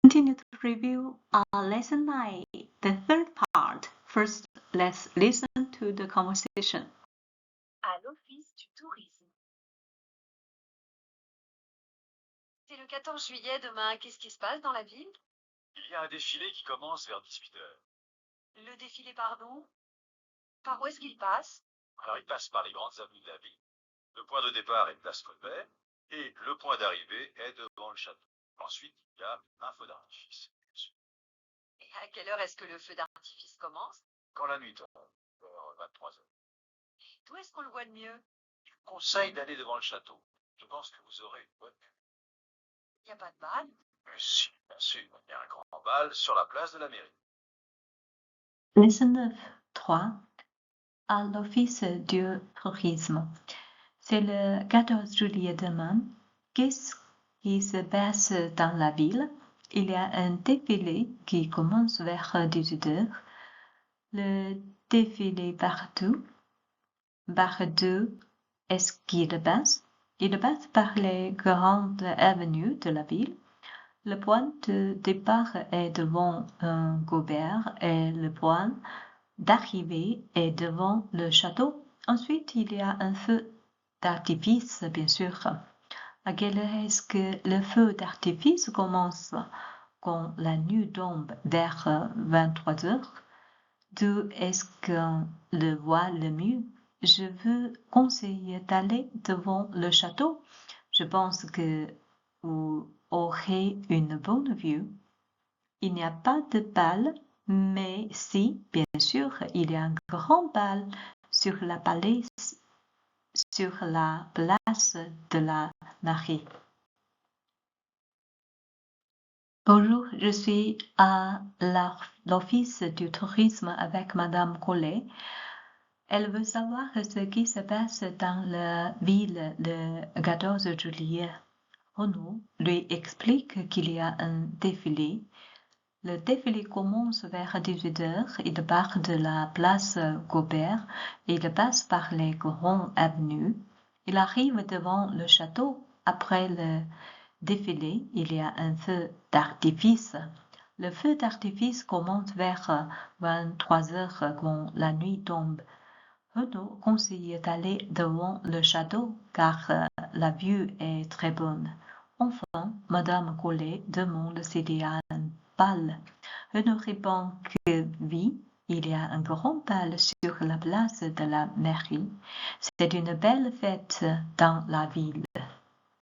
Continue to review lesson 9, the third part. First, let's listen to the conversation. À l'Office du tourisme. C'est le 14 juillet demain. Qu'est-ce qui se passe dans la ville? Il y a un défilé qui commence vers 18h. Le défilé, pardon? Par où est-ce qu'il passe? Alors il passe par les grandes avenues de la ville. Le point de départ est place Colbert et le point d'arrivée est devant le château. Ensuite, il y a un feu d'artifice. Et à quelle heure est-ce que le feu d'artifice commence? Quand la nuit tombe, vers 23h. D'où est-ce qu'on le voit de mieux? Je vous conseille d'aller devant le château. Je pense que vous aurez une bonne vue. Il n'y a pas de bal? Mais si, bien sûr, il y a un grand bal sur la place de la mairie. Lesson 9, 3. À l'Office du tourisme. C'est le 14 juillet demain. Qu'est-ce qui se passe dans la ville? Il y a un défilé qui commence vers 18h. Le défilé partout. Est-ce qu'il passe? Il passe par les grandes avenues de la ville. Le point de départ est devant un Gobert et le point d'arrivée est devant le château. Ensuite, il y a un feu d'artifice, bien sûr. À quelle heure est-ce que le feu d'artifice commence? Quand la nuit tombe vers 23h. D'où est-ce qu'on le voit le mieux? Je veux conseiller d'aller devant le château. Je pense que vous aurez une bonne vue. Il n'y a pas de bal, mais si, bien sûr, il y a un grand bal sur la place de la mairie. Bonjour, je suis à l'Office du tourisme avec Madame Collet. Elle veut savoir ce qui se passe dans la ville le 14 juillet. Renaud lui explique qu'il y a un défilé. Le défilé commence vers 18h. Il part de la place Gobert et il passe par les grandes avenues. Il arrive devant le château. Après le défilé, il y a un feu d'artifice. Le feu d'artifice commence vers 23h quand la nuit tombe. Renaud conseille d'aller devant le château car la vue est très bonne. Enfin, Madame Collet demande s'il y a un bal. Renaud répond que oui, il y a un grand bal sur la place de la mairie. C'est une belle fête dans la ville.